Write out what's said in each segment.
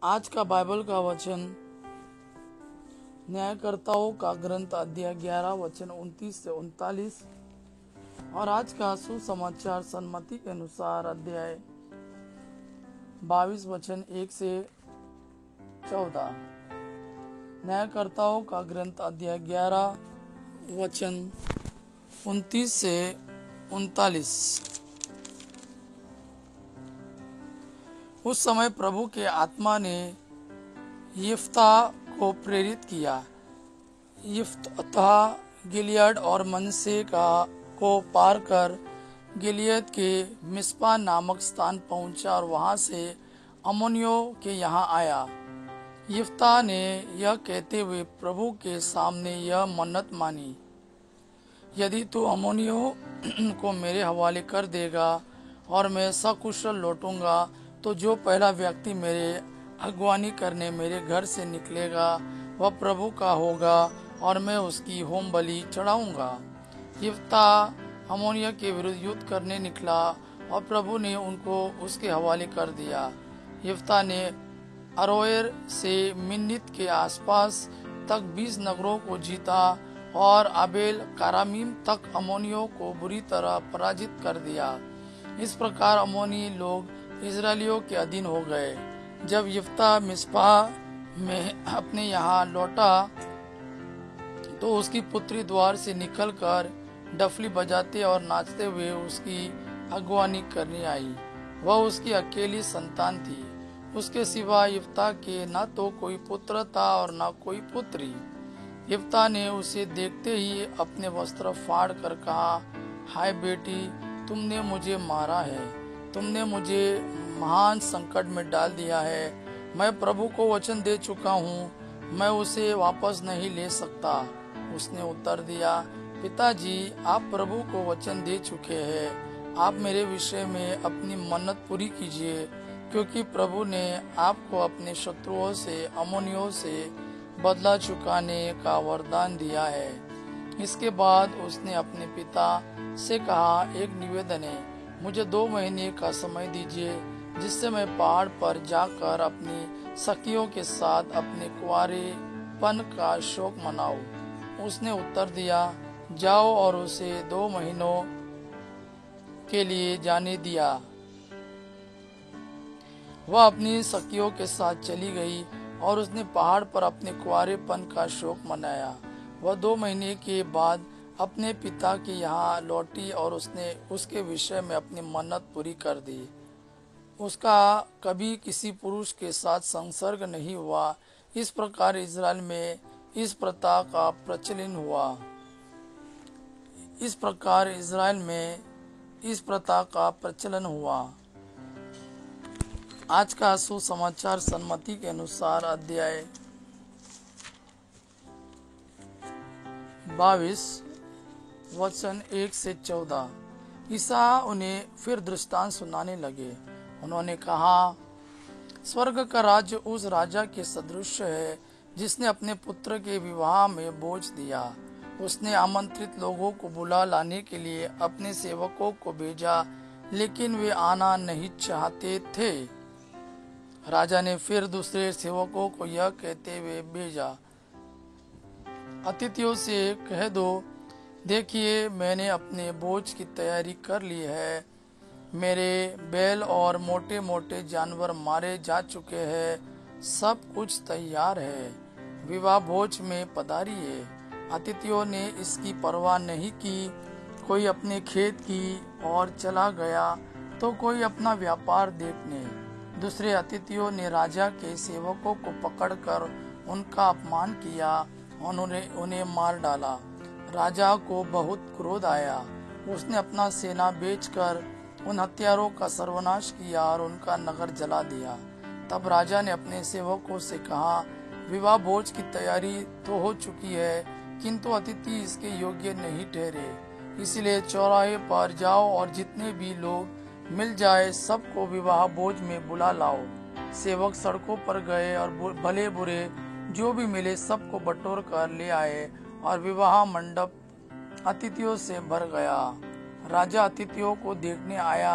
आज का बाइबल का वचन न्यायकर्ताओं का ग्रंथ अध्याय 11 वचन 29 से 39 और आज का सुसमाचार सन्मति के अनुसार अध्याय 22 वचन 1 से 14। न्यायकर्ताओं का ग्रंथ अध्याय 11 वचन 29 से 39। उस समय प्रभु के आत्मा ने यिफ्ता को प्रेरित किया। यिफ्ता गिलियड और मनसे को पार कर गिलियद के मिस्पा नामक स्थान पहुंचा और वहां से अम्मोनियों के यहाँ आया। यिफ्ता ने यह कहते हुए प्रभु के सामने यह मन्नत मानी, यदि तू अम्मोनियों को मेरे हवाले कर देगा और मैं सकुशल लौटूंगा, तो जो पहला व्यक्ति मेरे अगवानी करने मेरे घर से निकलेगा वह प्रभु का होगा और मैं उसकी होम बलि चढ़ाऊंगा। यिफ्ता अम्मोनियों के विरुद्ध युद्ध करने निकला और प्रभु ने उनको उसके हवाले कर दिया। यिफ्ता ने अरोएर से मिन्नित के आसपास तक 20 नगरों को जीता और आबेल कारामीम तक अम्मोनियों को बुरी तरह पराजित कर दिया। इस प्रकार अम्मोनी लोग इजरायलियों के अधीन हो गए। जब यिफ्ता मिस्पा में अपने यहाँ लौटा तो उसकी पुत्री द्वार से निकलकर डफली बजाते और नाचते हुए उसकी अगवानी करने आई। वह उसकी अकेली संतान थी। उसके सिवा यिफ्ता के न तो कोई पुत्र था और न कोई पुत्री। यिफ्ता ने उसे देखते ही अपने वस्त्र फाड़ कर कहा, हाय बेटी, तुमने मुझे मारा है, तुमने मुझे महान संकट में डाल दिया है। मैं प्रभु को वचन दे चुका हूँ, मैं उसे वापस नहीं ले सकता। उसने उत्तर दिया, पिताजी, आप प्रभु को वचन दे चुके हैं, आप मेरे विषय में अपनी मन्नत पूरी कीजिए, क्योंकि प्रभु ने आपको अपने शत्रुओं से अम्मोनियों से बदला चुकाने का वरदान दिया है। इसके बाद उसने अपने पिता से कहा, एक निवेदन है, मुझे 2 महीने का समय दीजिए, जिससे मैं पहाड़ पर जाकर अपनी सखियों के साथ अपने कुंवारेपन का शोक मनाऊं। उसने उत्तर दिया, जाओ, और उसे 2 महीनों के लिए जाने दिया। वह अपनी सखियों के साथ चली गई और उसने पहाड़ पर अपने कुंवारेपन का शोक मनाया। वह 2 महीने के बाद अपने पिता के यहाँ लौटी और उसने उसके विषय में अपनी मन्नत पूरी कर दी। उसका कभी किसी पुरुष के साथ संसर्ग नहीं हुआ। इस प्रकार इज़राइल में इस प्रथा का प्रचलन हुआ। इस प्रकार इज़राइल में इस प्रथा का प्रचलन हुआ। आज का सुसमाचार सन्मति के अनुसार अध्याय 22 वचन 1 से 14। ईसा उन्हें फिर दृष्टांत सुनाने लगे। उन्होंने कहा, स्वर्ग का राज्य उस राजा के सदृश है जिसने अपने पुत्र के विवाह में बोझ दिया। उसने आमंत्रित लोगों को बुला लाने के लिए अपने सेवकों को भेजा, लेकिन वे आना नहीं चाहते थे। राजा ने फिर दूसरे सेवकों को यह कहते हुए भेजा, अतिथियों से कह दो, देखिए, मैंने अपने बोझ की तैयारी कर ली है। मेरे बैल और मोटे मोटे जानवर मारे जा चुके हैं, सब कुछ तैयार है, विवाह भोज में पधारिए। अतिथियों ने इसकी परवाह नहीं की। कोई अपने खेत की ओर चला गया तो कोई अपना व्यापार देखने। दूसरे अतिथियों ने राजा के सेवकों को पकड़कर उनका अपमान किया, उन्होंने उन्हें मार डाला। राजा को बहुत क्रोध आया। उसने अपना सेना बेचकर उन हत्यारों का सर्वनाश किया और उनका नगर जला दिया। तब राजा ने अपने सेवकों से कहा, विवाह भोज की तैयारी तो हो चुकी है, किंतु अतिथि इसके योग्य नहीं ठहरे। इसलिए चौराहे पर जाओ और जितने भी लोग मिल जाए सबको विवाह भोज में बुला लाओ। सेवक सड़कों पर गए और भले बुरे जो भी मिले सबको बटोर कर ले आए और विवाह मंडप अतिथियों से भर गया। राजा अतिथियों को देखने आया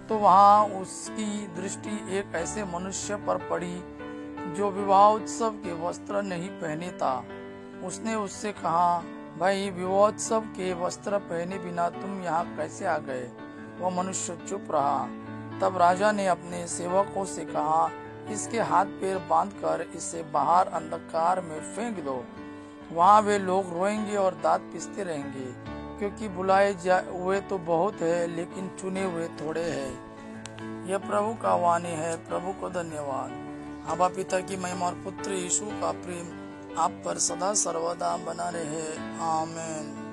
तो वहां उसकी दृष्टि एक ऐसे मनुष्य पर पड़ी जो विवाह उत्सव के वस्त्र नहीं पहने था। उसने उससे कहा, भाई, विवाहोत्सव के वस्त्र पहने बिना तुम यहाँ कैसे आ गए? वह मनुष्य चुप रहा। तब राजा ने अपने सेवकों से कहा, इसके हाथ पैर बांधकर इसे बाहर अंधकार में फेंक दो। वहाँ वे लोग रोएंगे और दांत पीसते रहेंगे, क्योंकि बुलाए हुए तो बहुत है, लेकिन चुने हुए थोड़े हैं। यह प्रभु का वाणी है। प्रभु को धन्यवाद। आबा पिता की महिमा और पुत्र यीशु का प्रेम आप पर सदा सर्वदा बना रहे। आमीन।